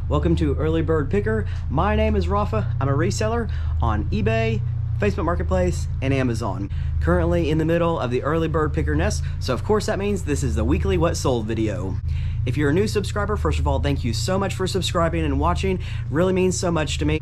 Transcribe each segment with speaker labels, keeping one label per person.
Speaker 1: Welcome to Early Bird Picker. My name is Rafa. I'm a reseller on eBay, Facebook Marketplace, and Amazon. Currently in the middle of the Early Bird Picker nest, so of course that means this is the weekly What Sold video. If you're a new subscriber, first of all, thank you so much for subscribing and watching. Really means so much to me.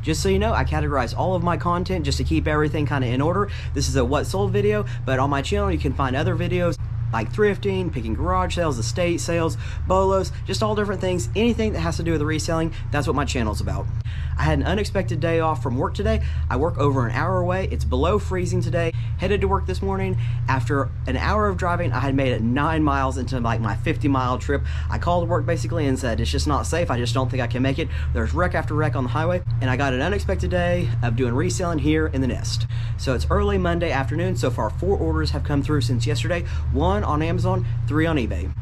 Speaker 1: Just so you know, I categorize all of my content just to keep everything kind of in order. This is a What Sold video, but on my channel you can find other videos like thrifting, picking garage sales, estate sales, BOLOs, just all different things. Anything that has to do with reselling, that's what my channel's about. I had an unexpected day off from work today. I work over an hour away. It's below freezing today. Headed to work this morning. After an hour of driving, I had made it 9 miles into like my 50-mile trip. I called work basically and said, it's just not safe. I just don't think I can make it. There's wreck after wreck on the highway, and I got an unexpected day of doing reselling here in the nest. So it's early Monday afternoon. So far, 4 orders have come through since yesterday. 1 on Amazon, 3 on eBay.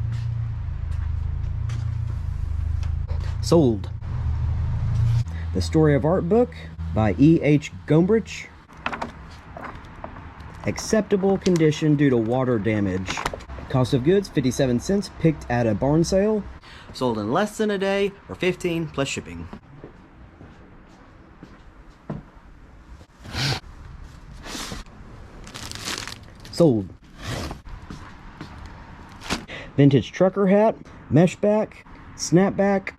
Speaker 1: Sold. The Story of Art book by E.H. Gombrich. Acceptable condition due to water damage. Cost of goods 57 cents, picked at a barn sale. Sold in less than a day for 15 plus shipping. Sold. Vintage trucker hat, mesh back, snapback,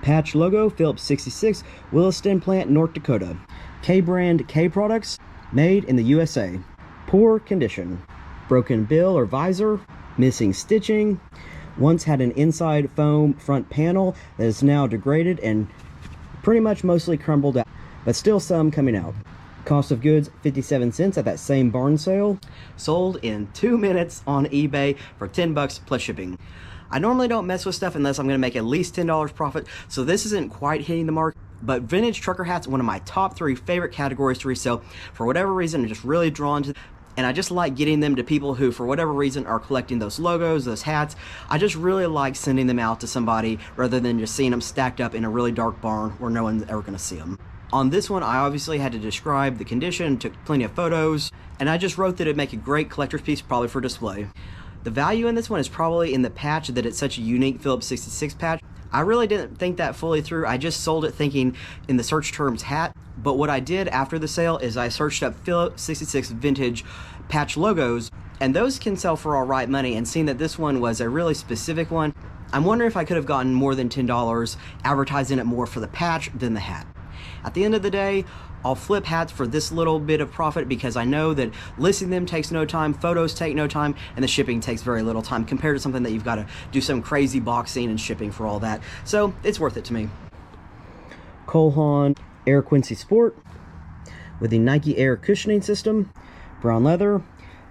Speaker 1: patch logo, Phillips 66, Williston plant, North Dakota. K-brand K products, made in the USA. Poor condition. Broken bill or visor, missing stitching. Once had an inside foam front panel that is now degraded and pretty much mostly crumbled out, but still some coming out. Cost of goods 57 cents at that same barn sale. Sold in 2 minutes on eBay for 10 bucks plus shipping. I normally don't mess with stuff unless I'm going to make at least $10 profit, so this isn't quite hitting the mark. But vintage trucker hats, one of my top 3 favorite categories to resell. For whatever reason, I'm just really drawn to, and I just like getting them to people who, for whatever reason, are collecting those logos, those hats. I just really like sending them out to somebody rather than just seeing them stacked up in a really dark barn where no one's ever going to see them. On this one, I obviously had to describe the condition, took plenty of photos, and I just wrote that it'd make a great collector's piece, probably for display. The value in this one is probably in the patch, that it's such a unique Phillips 66 patch. I really didn't think that fully through. I just sold it thinking in the search terms hat. But what I did after the sale is I searched up Phillips 66 vintage patch logos, and those can sell for all right money. And seeing that this one was a really specific one, I'm wondering if I could have gotten more than $10 advertising it more for the patch than the hat. At the end of the day, I'll flip hats for this little bit of profit because I know that listing them takes no time, photos take no time, and the shipping takes very little time compared to something that you've got to do some crazy boxing and shipping for all that. So it's worth it to me. Cole Haan Air Quincy Sport with the Nike Air cushioning system, brown leather,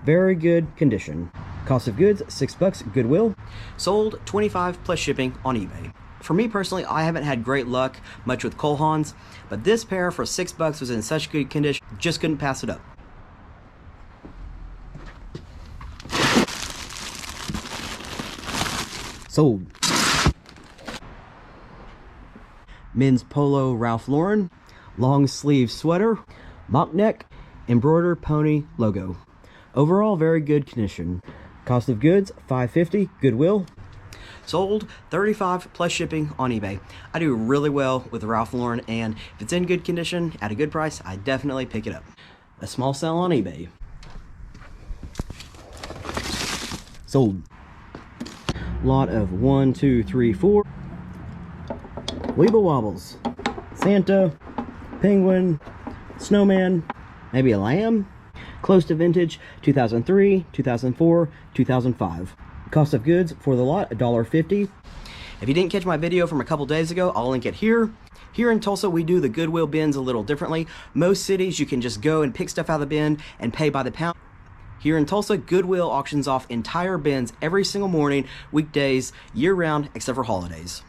Speaker 1: very good condition. Cost of goods 6 bucks, Goodwill. Sold 25 plus shipping on eBay. For me personally, I haven't had great luck much with Cole Haans, but this pair for 6 bucks was in such good condition, just couldn't pass it up. Sold. Men's Polo Ralph Lauren, long sleeve sweater, mock neck, embroidered pony logo. Overall, very good condition. Cost of goods $5.50, Goodwill. Sold 35 plus shipping on eBay. I do really well with Ralph Lauren, and if it's in good condition at a good price, I definitely pick it up. A small sale on eBay. Sold. Lot of 1, 2, 3, 4 weeble wobbles. Santa, penguin, snowman, maybe a lamb. Close to vintage 2003, 2004, 2005. Cost of goods for the lot, $1.50. If you didn't catch my video from a couple days ago, I'll link it here. Here in Tulsa, we do the Goodwill bins a little differently. Most cities, you can just go and pick stuff out of the bin and pay by the pound. Here in Tulsa, Goodwill auctions off entire bins every single morning, weekdays, year-round, except for holidays.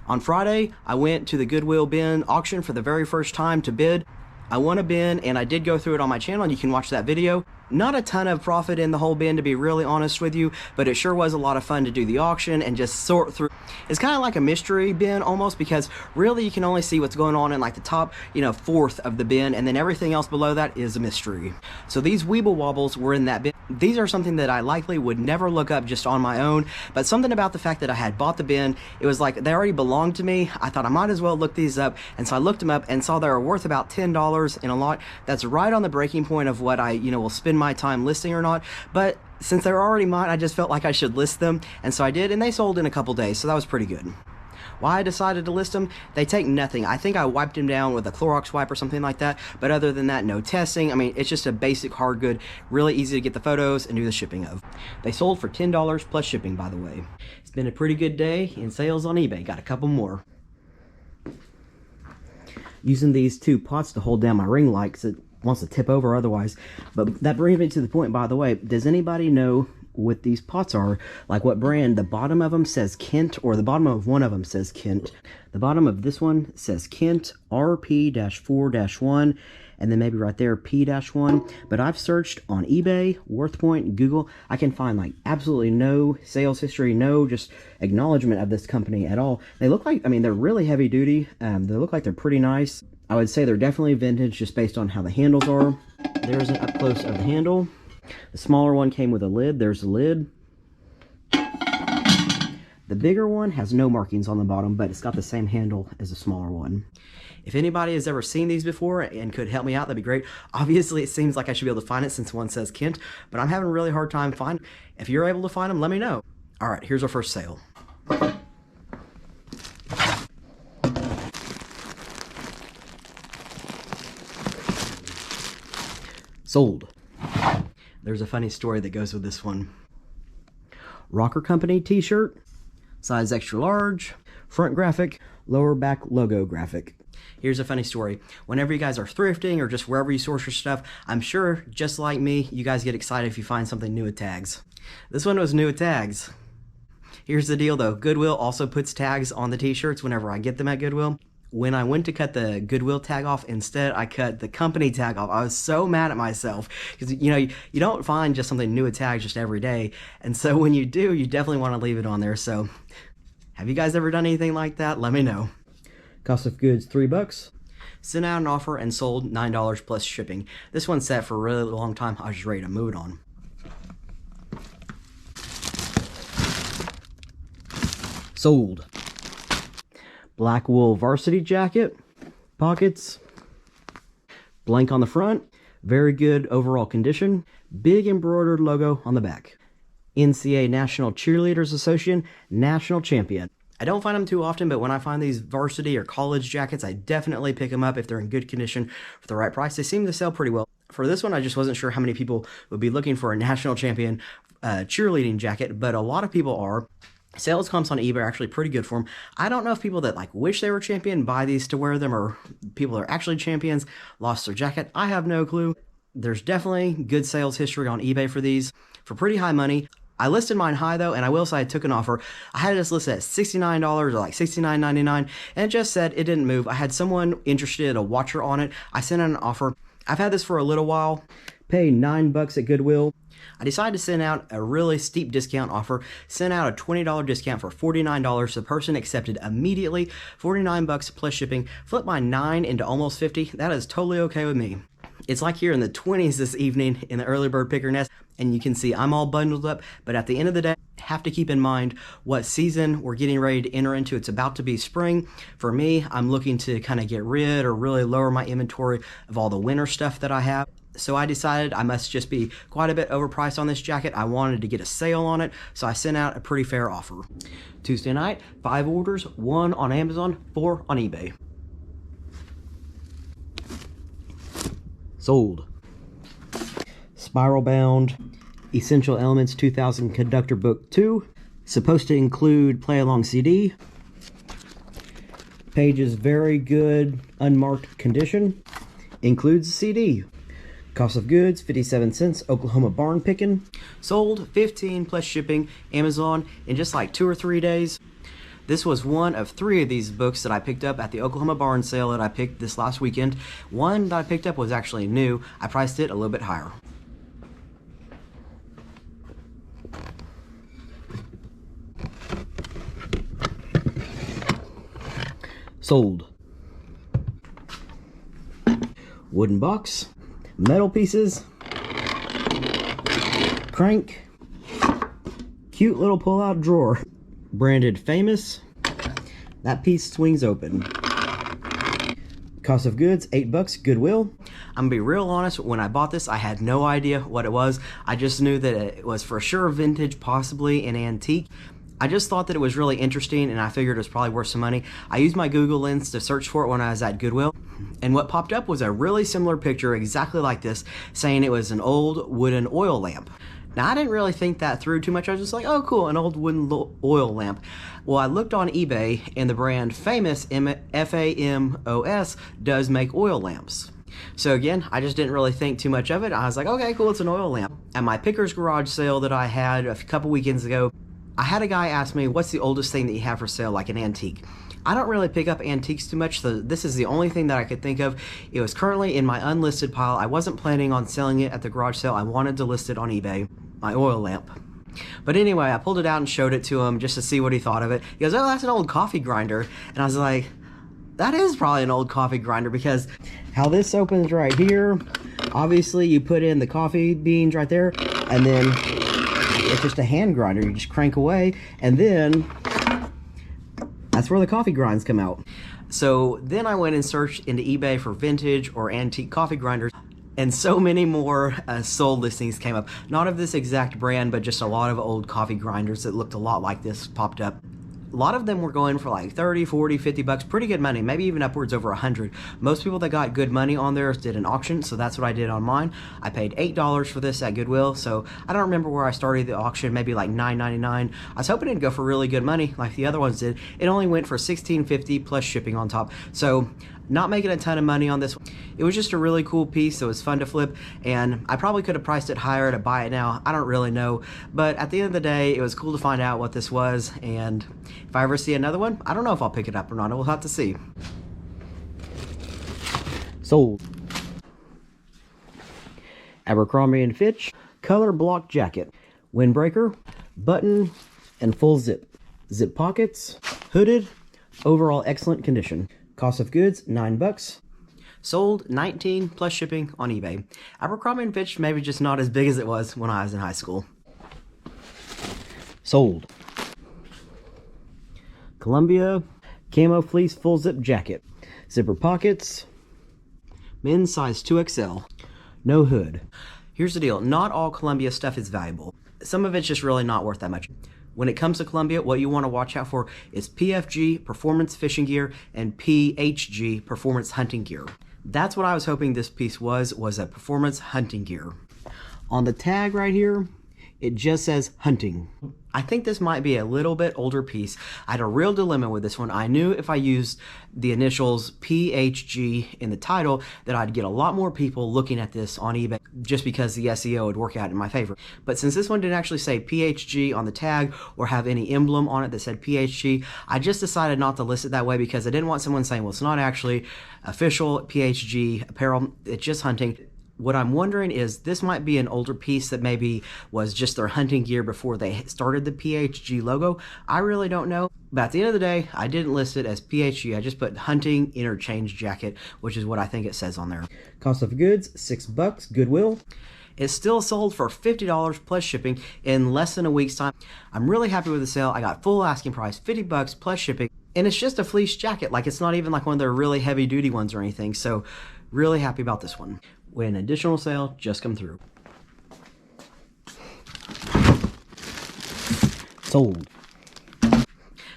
Speaker 1: On Friday, I went to the Goodwill bin auction for the very first time to bid. I won a bin, and I did go through it on my channel, and you can watch that video. Not a ton of profit in the whole bin, to be really honest with you, but it sure was a lot of fun to do the auction and just sort through. It's kind of like a mystery bin almost, because really you can only see what's going on in like the top, fourth of the bin, and then everything else below that is a mystery. So these weeble wobbles were in that bin. These are something that I likely would never look up just on my own, but something about the fact that I had bought the bin, it was like they already belonged to me. I thought I might as well look these up, and so I looked them up and saw they were worth about $10 in a lot. That's right on the breaking point of what I, will spend my time listing or not, but since they were already mine, I just felt like I should list them, and so I did, and they sold in a couple days, so that was pretty good. Why I decided to list them, they take nothing. I think I wiped them down with a Clorox wipe or something like that, but other than that, no testing. I mean, it's just a basic hard good, really easy to get the photos and do the shipping of. They sold for $10 plus shipping, by the way. It's been a pretty good day in sales on eBay. Got a couple more. Using these two pots to hold down my ring light because it wants to tip over otherwise. But that brings me to the point, by the way, does anybody know what these pots are, like what brand? The bottom of them says Kent, or the bottom of one of them says Kent. The bottom of this one says Kent RP-4-1, and then maybe right there P-1. But I've searched on eBay, WorthPoint, Google. I can find like absolutely no sales history, no just acknowledgement of this company at all. They look like, I mean, they're really heavy duty. They look like they're pretty nice. I would say they're definitely vintage just based on how the handles are. There's an up close of the handle. The smaller one came with a lid. There's the lid. The bigger one has no markings on the bottom, but it's got the same handle as the smaller one. If anybody has ever seen these before and could help me out, that'd be great. Obviously, it seems like I should be able to find it since one says Kent, but I'm having a really hard time finding. If you're able to find them, let me know. All right, here's our first sale. Sold. There's a funny story that goes with this one. Rocker Company t-shirt, size extra large, front graphic, lower back logo graphic. Here's a funny story. Whenever you guys are thrifting or just wherever you source your stuff, I'm sure, just like me, you guys get excited if you find something new with tags. This one was new with tags. Here's the deal though, Goodwill also puts tags on the t-shirts whenever I get them at Goodwill. When I went to cut the Goodwill tag off, instead I cut the company tag off. I was so mad at myself because you don't find just something new with tags just every day, and so when you do, you definitely want to leave it on there. So have you guys ever done anything like that? Let me know. Cost of goods $3. Sent out an offer and sold $9 plus shipping. This one sat for a really long time. I was just ready to move it on. Sold. Black wool varsity jacket, pockets, blank on the front, very good overall condition, big embroidered logo on the back. NCA National Cheerleaders Association National Champion. I don't find them too often, but when I find these varsity or college jackets, I definitely pick them up if they're in good condition for the right price. They seem to sell pretty well. For this one, I just wasn't sure how many people would be looking for a national champion cheerleading jacket, but a lot of people are. Sales comps on eBay are actually pretty good for them. I don't know if people that wish they were champion buy these to wear them, or people that are actually champions lost their jacket. I have no clue. There's definitely good sales history on eBay for these for pretty high money. I listed mine high though, and I will say I took an offer. I had this listed at $69 or like $69.99, and it just said it didn't move. I had someone interested, a watcher on it. I sent out an offer. I've had this for a little while. Paid $9 at Goodwill. I decided to send out a really steep discount offer, sent out a $20 discount for $49. The person accepted immediately, $49 plus shipping, flipped my 9 into almost 50. That is totally okay with me. It's like here in the 20s this evening in the early bird picker nest, and you can see I'm all bundled up, but at the end of the day, have to keep in mind what season we're getting ready to enter into. It's about to be spring. For me, I'm looking to kind of get rid or really lower my inventory of all the winter stuff that I have. So I decided I must just be quite a bit overpriced on this jacket. I wanted to get a sale on it, so I sent out a pretty fair offer. Tuesday night, 5 orders, 1 on Amazon, 4 on eBay. Sold. Spiral bound Essential Elements 2000 Conductor Book 2. Supposed to include play along CD. Pages very good, unmarked condition. Includes a CD. Cost of goods, 57 cents, Oklahoma barn picking. Sold, 15 plus shipping, Amazon, in just like 2 or 3 days. This was one of 3 of these books that I picked up at the Oklahoma barn sale that I picked this last weekend. One that I picked up was actually new. I priced it a little bit higher. Sold. Wooden box, metal pieces, crank, cute little pull-out drawer. Branded Famous. That piece swings open. Cost of goods, $8, Goodwill. I'm gonna be real honest, when I bought this, I had no idea what it was. I just knew that it was for sure vintage, possibly an antique. I just thought that it was really interesting, and I figured it was probably worth some money. I used my Google Lens to search for it when I was at Goodwill, and what popped up was a really similar picture, exactly like this, saying it was an old wooden oil lamp. Now, I didn't really think that through too much. I was just like, oh, cool, an old wooden oil lamp. Well, I looked on eBay, and the brand Famous, F-A-M-O-S, does make oil lamps. So again, I just didn't really think too much of it. I was like, okay, cool, it's an oil lamp. At my Picker's Garage sale that I had a couple weekends ago, I had a guy ask me, what's the oldest thing that you have for sale, like an antique? I don't really pick up antiques too much, so this is the only thing that I could think of. It was currently in my unlisted pile. I wasn't planning on selling it at the garage sale. I wanted to list it on eBay, my oil lamp. But anyway, I pulled it out and showed it to him just to see what he thought of it. He goes, oh, that's an old coffee grinder. And I was like, that is probably an old coffee grinder, because how this opens right here, obviously you put in the coffee beans right there, and then it's just a hand grinder. You just crank away, and then that's where the coffee grinds come out. So then I went and searched into eBay for vintage or antique coffee grinders, and so many more sold listings came up. Not of this exact brand, but just a lot of old coffee grinders that looked a lot like this popped up. A lot of them were going for like 30, 40, 50 bucks, pretty good money, maybe even upwards over 100. Most people that got good money on theirs did an auction, so that's what I did on mine. I paid $8 for this at Goodwill, so I don't remember where I started the auction, maybe like $9.99. I was hoping it'd go for really good money like the other ones did. It only went for $16.50 plus shipping on top, so not making a ton of money on this one. It was just a really cool piece, so it was fun to flip, and I probably could have priced it higher to buy it now. I don't really know, but at the end of the day, it was cool to find out what this was, and if I ever see another one, I don't know if I'll pick it up or not. We'll have to see. Sold. Abercrombie & Fitch color block jacket, windbreaker, button, and full zip. Zip pockets, hooded, overall excellent condition. Cost of goods, $9. Sold, $19 plus shipping on eBay. Abercrombie & Fitch maybe just not as big as it was when I was in high school. Sold. Columbia camo fleece full zip jacket. Zipper pockets. Men's size 2XL. No hood. Here's the deal. Not all Columbia stuff is valuable. Some of it's just really not worth that much. When it comes to Columbia, what you want to watch out for is PFG, Performance Fishing Gear, and PHG, Performance Hunting Gear. That's what I was hoping this piece was a Performance Hunting Gear. On the tag right here, it just says hunting. I think this might be a little bit older piece. I had a real dilemma with this one. I knew if I used the initials PHG in the title that I'd get a lot more people looking at this on eBay just because the SEO would work out in my favor. But since this one didn't actually say PHG on the tag or have any emblem on it that said PHG, I just decided not to list it that way because I didn't want someone saying, well, it's not actually official PHG apparel, it's just hunting. What I'm wondering is this might be an older piece that maybe was just their hunting gear before they started the PHG logo. I really don't know. But at the end of the day, I didn't list it as PHG. I just put hunting interchange jacket, which is what I think it says on there. Cost of goods, $6, Goodwill. It's still sold for $50 plus shipping in less than a week's time. I'm really happy with the sale. I got full asking price, $50 plus shipping. And it's just a fleece jacket. Like, it's not even like one of their really heavy duty ones or anything. So really happy about this one. When an additional sale just come through. Sold. I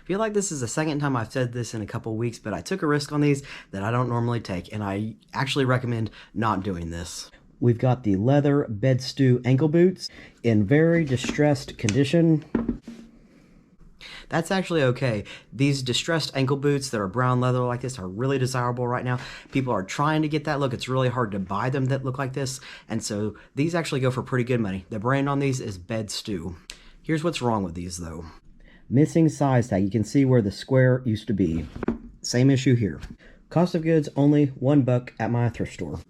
Speaker 1: feel like this is the second time I've said this in a couple weeks, but I took a risk on these that I don't normally take, and I actually recommend not doing this. We've got the leather bed stew ankle boots in very distressed condition. That's actually okay. These distressed ankle boots that are brown leather like this are really desirable right now. People are trying to get that look. It's really hard to buy them that look like this. And so these actually go for pretty good money. The brand on these is Bed Stew. Here's what's wrong with these though. Missing size tag. You can see where the square used to be. Same issue here. Cost of goods only $1 at my thrift store.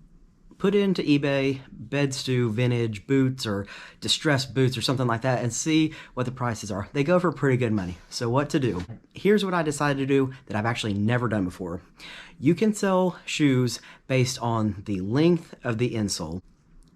Speaker 1: Put into eBay bed stew vintage boots or distressed boots or something like that and see what the prices are. They go for pretty good money. So what to do? Here's what I decided to do that I've actually never done before. You can sell shoes based on the length of the insole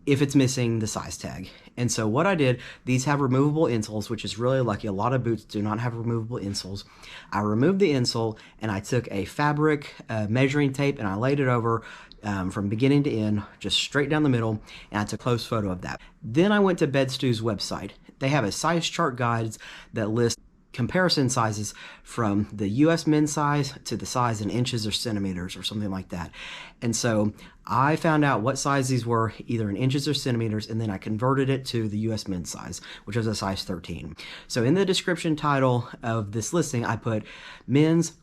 Speaker 1: if it's missing the size tag. And so what I did, these have removable insoles, which is really lucky. A lot of boots do not have removable insoles. I removed the insole and I took a fabric measuring tape and I laid it over from beginning to end, just straight down the middle, and I took a close photo of that. Then I went to Bedstew's website. They have a size chart guides that list comparison sizes from the US men's size to the size in inches or centimeters or something like that. And so I found out what size these were, either in inches or centimeters, and then I converted it to the US men's size, which was a size 13. So in the description title of this listing, I put men's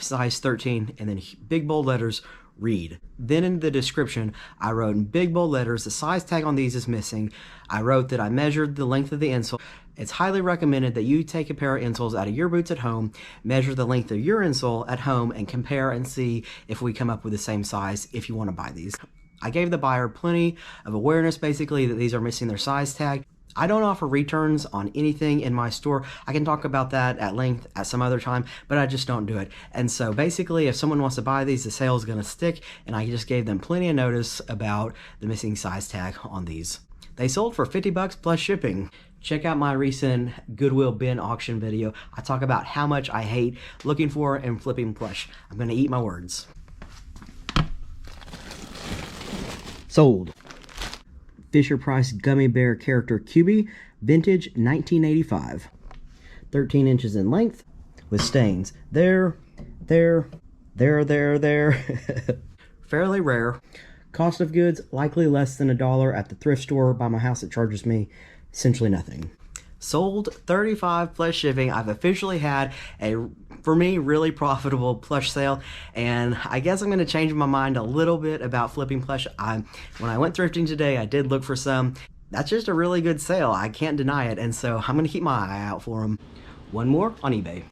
Speaker 1: size 13, and then big bold letters, read. Then in the description, I wrote in big bold letters, the size tag on these is missing. I wrote that I measured the length of the insole. It's highly recommended that you take a pair of insoles out of your boots at home, measure the length of your insole at home, and compare and see if we come up with the same size if you want to buy these. I gave the buyer plenty of awareness, basically, that these are missing their size tag. I don't offer returns on anything in my store. I can talk about that at length at some other time, but I just don't do it. And so basically, if someone wants to buy these, the sale is going to stick, and I just gave them plenty of notice about the missing size tag on these. They sold for $50 plus shipping. Check out my recent Goodwill bin auction video. I talk about how much I hate looking for and flipping plush. I'm going to eat my words. Sold. Fisher-Price Gummy Bear Character QB, vintage 1985. 13 inches in length with stains. There. Fairly rare. Cost of goods, likely less than $1 at the thrift store by my house. It charges me essentially nothing. Sold, $35 plus shipping. I've officially had a, for me, really profitable plush sale, and I guess I'm going to change my mind a little bit about flipping plush. When I went thrifting today, I did look for some. That's just a really good sale. I can't deny it, and so I'm going to keep my eye out for them. One more on eBay.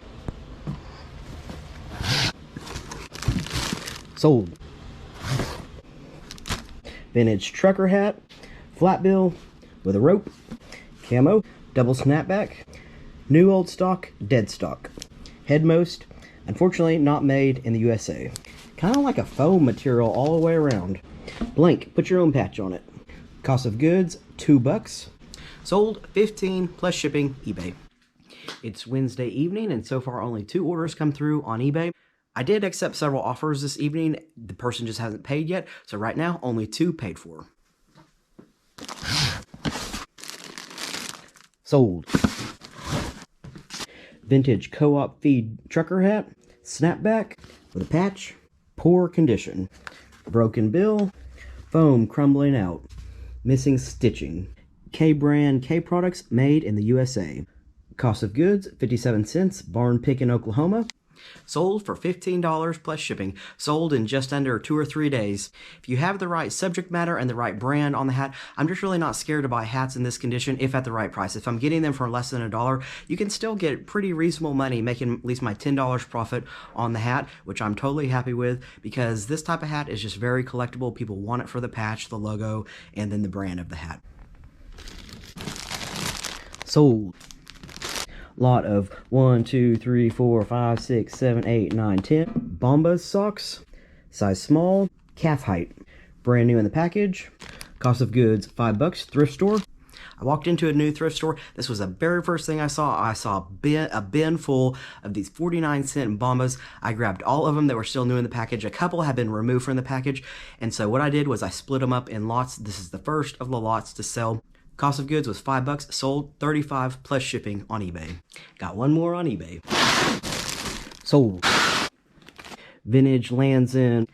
Speaker 1: Sold. Vintage trucker hat, flat bill with a rope, camo, double snapback, new old stock, dead stock, headmost, unfortunately not made in the USA. Kind of like a foam material all the way around. Blank, put your own patch on it. Cost of goods, $2. Sold, $15 plus shipping, eBay. It's Wednesday evening, and so far only 2 orders come through on eBay. I did accept several offers this evening. The person just hasn't paid yet, so right now only 2 paid for. Sold. Vintage co-op feed trucker hat, snapback with a patch, poor condition, broken bill, foam crumbling out, missing stitching. K-brand K products made in the USA. Cost of goods, 57 cents, barn pick in Oklahoma. Sold for $15 plus shipping. Sold in just under 2 or 3 days. If you have the right subject matter and the right brand on the hat, I'm just really not scared to buy hats in this condition if at the right price. If I'm getting them for less than $1, you can still get pretty reasonable money, making at least my $10 profit on the hat, which I'm totally happy with, because this type of hat is just very collectible. People want it for the patch, the logo, and then the brand of the hat. Sold. Lot of 1, 2, 3, 4, 5, 6, 7, 8, 9, 10 Bombas socks, size small, calf height, brand new in the package. Cost of goods, $5, thrift store. I walked into a new thrift store. This was the very first thing I saw. I saw a bin full of these 49-cent Bombas. I grabbed all of them that were still new in the package. A couple had been removed from the package, and so what I did was I split them up in lots. This is the first of the lots to sell. Cost of goods was $5, sold, $35 plus shipping on eBay. Got one more on eBay. Sold. Vintage Lands End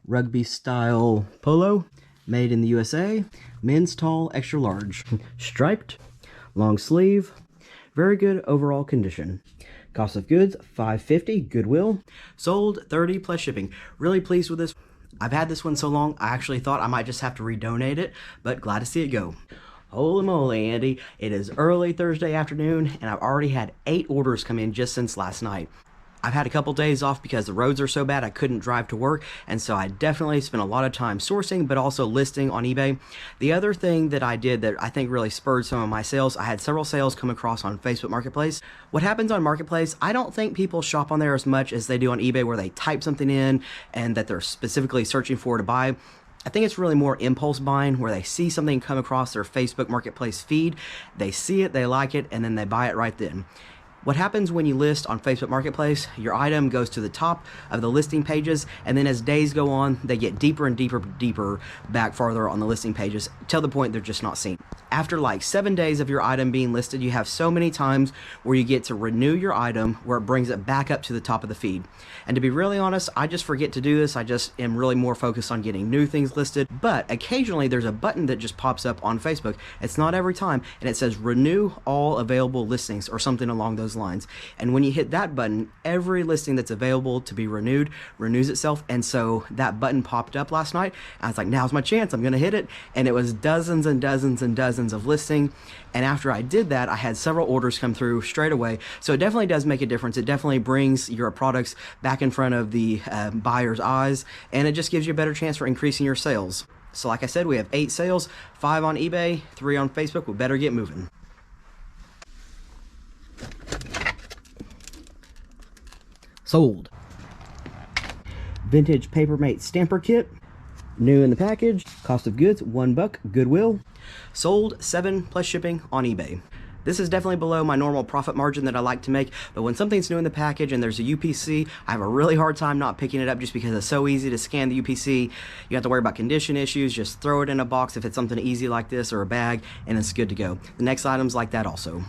Speaker 1: rugby style polo, made in the USA. Men's tall, extra large. Striped, long sleeve, very good overall condition. Cost of goods, $5.50, Goodwill. Sold, $30 plus shipping. Really pleased with this. I've had this one so long, I actually thought I might just have to redonate it, but glad to see it go. Holy moly, Andy. It is early Thursday afternoon, and I've already had 8 orders come in just since last night. I've had a couple days off because the roads are so bad I couldn't drive to work, and so I definitely spent a lot of time sourcing but also listing on eBay. The other thing that I did that I think really spurred some of my sales, I had several sales come across on Facebook Marketplace. What happens on Marketplace, I don't think people shop on there as much as they do on eBay, where they type something in and that they're specifically searching for to buy. I think it's really more impulse buying, where they see something come across their Facebook Marketplace feed, they see it, they like it, and then they buy it right then. What happens when you list on Facebook Marketplace, your item goes to the top of the listing pages, and then as days go on, they get deeper and deeper back farther on the listing pages, till the point they're just not seen. After like 7 days of your item being listed, you have so many times where you get to renew your item, where it brings it back up to the top of the feed. And to be really honest, I just forget to do this. I just am really more focused on getting new things listed, but occasionally there's a button that just pops up on Facebook. It's not every time, and it says renew all available listings or something along those lines. And when you hit that button, every listing that's available to be renewed renews itself. And so that button popped up last night. I was like, now's my chance, I'm gonna hit it. And it was dozens and dozens and dozens of listing. And after I did that, I had several orders come through straight away. So it definitely does make a difference. It definitely brings your products back in front of the buyer's eyes, and it just gives you a better chance for increasing your sales. So like I said, we have 8 sales, 5 on eBay, 3 on Facebook. We better get moving. Sold. Vintage Papermate Stamper Kit, new in the package, cost of goods $1, Goodwill. Sold 7 plus shipping on eBay. This is definitely below my normal profit margin that I like to make, but when something's new in the package and there's a UPC, I have a really hard time not picking it up just because it's so easy to scan the UPC. You have to worry about condition issues, just throw it in a box if it's something easy like this or a bag, and it's good to go. The next item's like that also.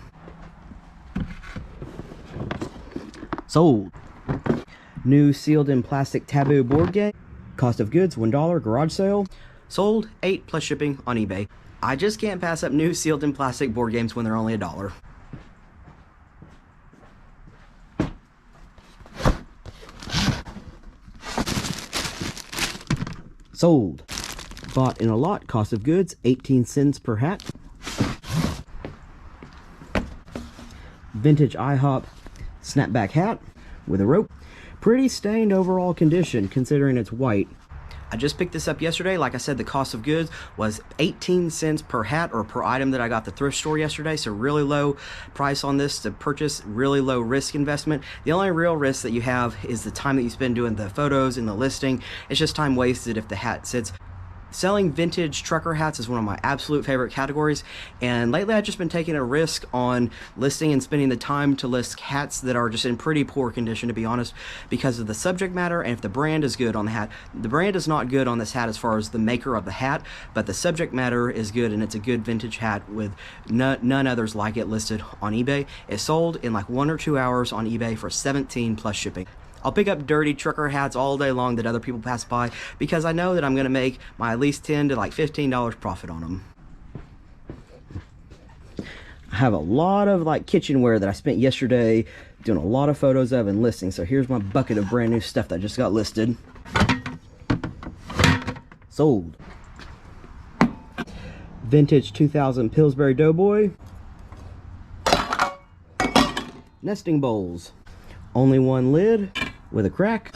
Speaker 1: Sold. New sealed in plastic Taboo board game, cost of goods $1, garage sale. Sold 8 plus shipping on eBay. I just can't pass up new sealed in plastic board games when they're only $1. Sold. Bought in a lot, cost of goods 18 cents per hat. Vintage IHOP snapback hat with a rope. Pretty stained overall condition considering it's white. I just picked this up yesterday. Like I said, the cost of goods was 18 cents per hat or per item that I got at the thrift store yesterday. So really low price on this to purchase, really low risk investment. The only real risk that you have is the time that you spend doing the photos and the listing. It's just time wasted if the hat sits. Selling vintage trucker hats is one of my absolute favorite categories, and lately I've just been taking a risk on listing and spending the time to list hats that are just in pretty poor condition, to be honest, because of the subject matter and if the brand is good on the hat. The brand is not good on this hat as far as the maker of the hat, but the subject matter is good, and it's a good vintage hat with none others like it listed on eBay. It sold in like 1 or 2 hours on eBay for 17 plus shipping. I'll pick up dirty trucker hats all day long that other people pass by because I know that I'm going to make my at least $10 to like $15 profit on them. I have a lot of like kitchenware that I spent yesterday doing a lot of photos of and listing. So here's my bucket of brand new stuff that just got listed. Sold. Vintage 2000 Pillsbury Doughboy. Nesting bowls. Only one lid with a crack,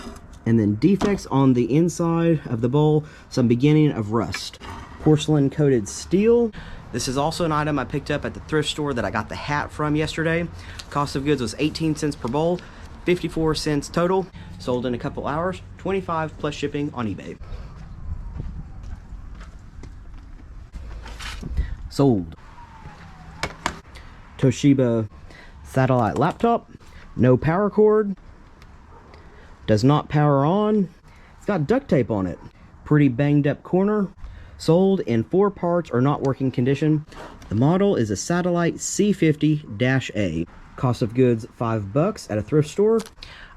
Speaker 1: and then defects on the inside of the bowl, some beginning of rust. Porcelain coated steel. This is also an item I picked up at the thrift store that I got the hat from yesterday. Cost of goods was 18 cents per bowl, 54 cents total. Sold in a couple hours, 25 plus shipping on eBay. Sold. Toshiba satellite laptop, no power cord, does not power on, it's got duct tape on it, pretty banged up corner. Sold in 4 parts or not working condition. The model is a Satellite C50-A. Cost of goods $5 at a thrift store.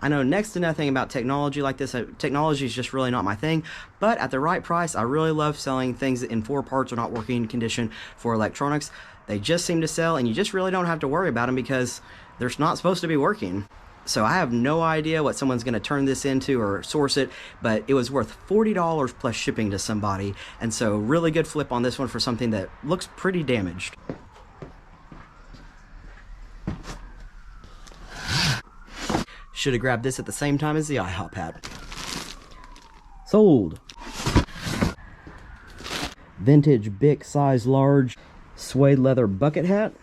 Speaker 1: I know next to nothing about technology like this. Technology is just really not my thing, but at the right price, I really love selling things in 4 parts or not working condition for electronics. They just seem to sell, and you just really don't have to worry about them because they're not supposed to be working. So I have no idea what someone's going to turn this into or source it, but it was worth $40 plus shipping to somebody. And so really good flip on this one for something that looks pretty damaged. Should have grabbed this at the same time as the IHOP hat. Sold. Vintage Bic size large suede leather bucket hat.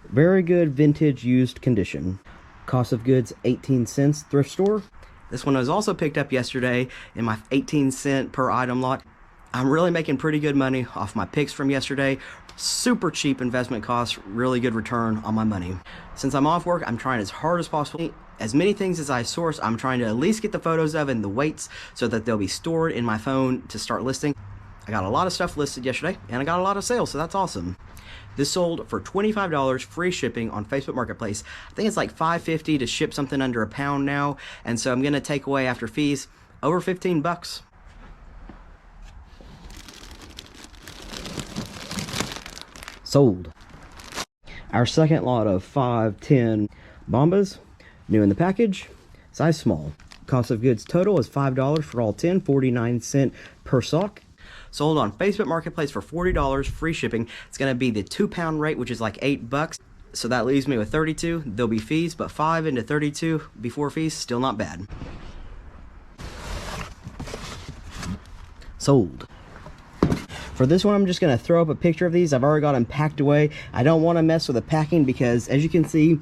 Speaker 1: Very good vintage used condition. Cost of goods 18 cents, thrift store. This one was also picked up yesterday in my 18-cent per item lot. I'm really making pretty good money off my picks from yesterday. Super cheap investment cost, really good return on my money. Since I'm off work, I'm trying as hard as possible. As many things as I source, I'm trying to at least get the photos of and the weights so that they'll be stored in my phone to start listing. I got a lot of stuff listed yesterday and I got a lot of sales, so that's awesome. This sold for $25, free shipping on Facebook Marketplace. I think it's like $5.50 to ship something under a pound now, and so I'm gonna take away after fees over 15 bucks. Sold. Our second lot of 510 Bombas, new in the package, size small. Cost of goods total is $5 for all 10, 49 cents per sock. Sold on Facebook Marketplace for $40, free shipping. It's going to be the 2-pound rate, which is like 8 bucks. So that leaves me with 32. There'll be fees, but 5 into 32 before fees, still not bad. Sold. For this one, I'm just going to throw up a picture of these. I've already got them packed away. I don't want to mess with the packing because, as you can see,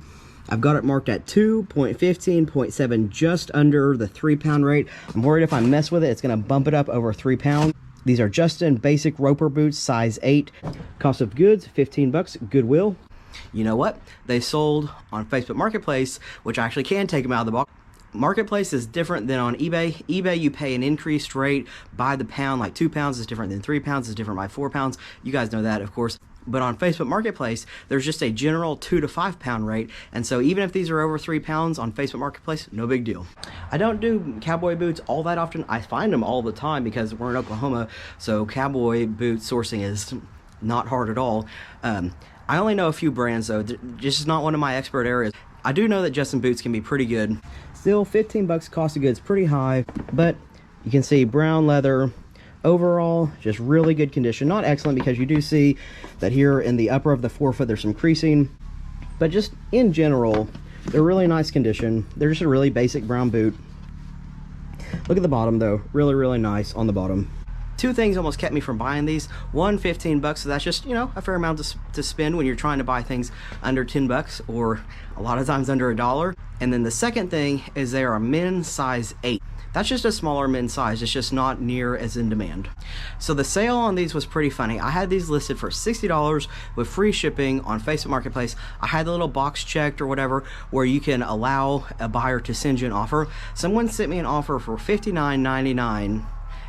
Speaker 1: I've got it marked at 2.15, 0.7, just under the 3-pound rate. I'm worried if I mess with it, it's going to bump it up over 3 pounds. These are Justin basic roper boots, size 8. Cost of goods, 15 bucks, Goodwill. You know what? They sold on Facebook Marketplace, which I actually can take them out of the box. Marketplace is different than on eBay. eBay, you pay an increased rate by the pound, like 2 pounds is different than 3 pounds is different by 4 pounds. You guys know that, of course. But on Facebook Marketplace, there's just a general 2 to 5 pound rate. And so even if these are over 3 pounds on Facebook Marketplace, no big deal. I don't do cowboy boots all that often. I find them all the time because we're in Oklahoma. So cowboy boot sourcing is not hard at all. I only know a few brands though. This is not one of my expert areas. I do know that Justin boots can be pretty good. Still 15 bucks cost of goods, pretty high, but you can see brown leather. Overall, just really good condition. Not excellent because you do see that here in the upper of the forefoot there's some creasing, but just in general, they're really nice condition. They're just a really basic brown boot. Look at the bottom though, really, really nice on the bottom. Two things almost kept me from buying these. One, 15 bucks, so that's just, you know, a fair amount to spend when you're trying to buy things under 10 bucks or a lot of times under $1. And then the second thing is they are a men's size 8. That's just a smaller men's size. It's just not near as in demand. So the sale on these was pretty funny. I had these listed for $60 with free shipping on Facebook Marketplace. I had the little box checked or whatever where you can allow a buyer to send you an offer. Someone sent me an offer for $59.99.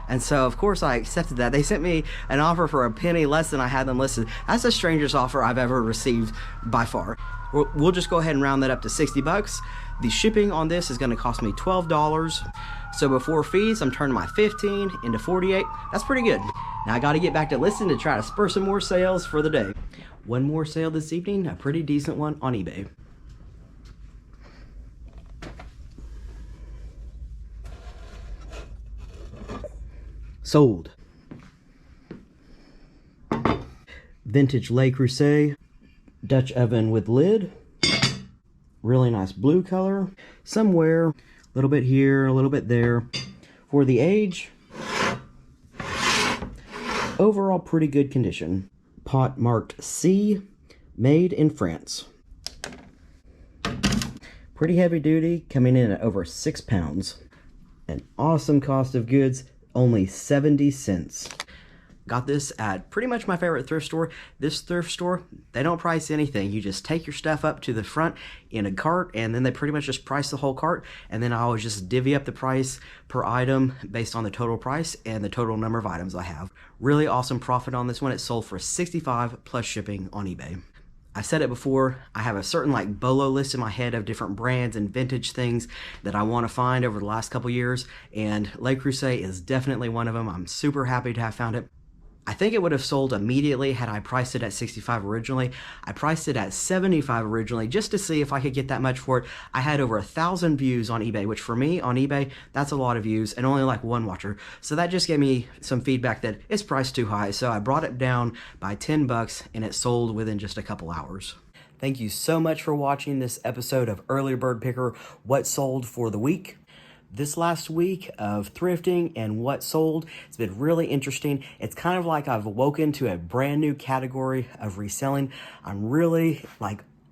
Speaker 1: And so, of course, I accepted that. They sent me an offer for a penny less than I had them listed. That's the strangest offer I've ever received by far. We'll just go ahead and round that up to 60 bucks. The shipping on this is going to cost me $12. So before fees, I'm turning my 15 into 48. That's pretty good. Now I got to get back to listing to try to spur some more sales for the day. One more sale this evening, a pretty decent one on eBay. Sold. Vintage Le Creuset Dutch oven with lid. Really nice blue color. Somewhere, a little bit here, a little bit there. For the age, overall pretty good condition. Pot marked C, made in France. Pretty heavy duty, coming in at over 6 pounds. An awesome cost of goods, only 70 cents. Got this at pretty much my favorite thrift store. This thrift store, they don't price anything. You just take your stuff up to the front in a cart, and then they pretty much just price the whole cart, and then I always just divvy up the price per item based on the total price and the total number of items I have. Really awesome profit on this one. It sold for $65 plus shipping on eBay. I've said it before, I have a certain like BOLO list in my head of different brands and vintage things that I want to find over the last couple years, and Le Creuset is definitely one of them. I'm super happy to have found it. I think it would have sold immediately had I priced it at $65 originally. I priced it at $75 originally just to see if I could get that much for it. I had over 1,000 views on eBay, which for me on eBay, that's a lot of views and only like one watcher. So that just gave me some feedback that it's priced too high. So I brought it down by 10 bucks and it sold within just a couple hours. Thank you so much for watching this episode of Early Bird Picker, What Sold for the Week. This last week of thrifting and what sold, it's been really interesting. It's kind of like I've awoken to a brand new category of reselling. I'm really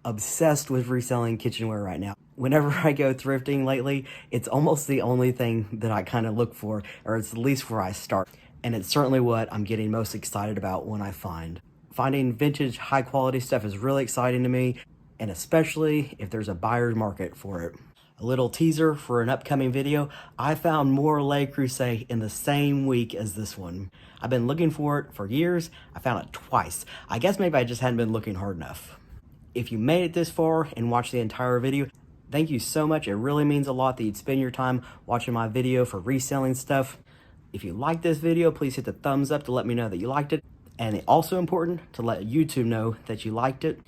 Speaker 1: obsessed with reselling kitchenware right now. Whenever I go thrifting lately, it's almost the only thing that I kind of look for, or it's at least where I start. And it's certainly what I'm getting most excited about when I find. Finding vintage, high quality stuff is really exciting to me, and especially if there's a buyer's market for it. A little teaser for an upcoming video, I found more Le Creuset in the same week as this one. I've been looking for it for years. I found it twice. I guess maybe I just hadn't been looking hard enough. If you made it this far and watched the entire video, thank you so much. It really means a lot that you'd spend your time watching my video for reselling stuff. If you like this video, please hit the thumbs up to let me know that you liked it. And it's also important to let YouTube know that you liked it.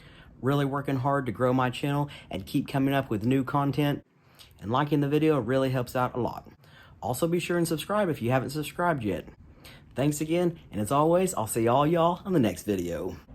Speaker 1: Really working hard to grow my channel and keep coming up with new content. And liking the video really helps out a lot. Also be sure and subscribe if you haven't subscribed yet. Thanks again, and as always, I'll see all y'all on the next video.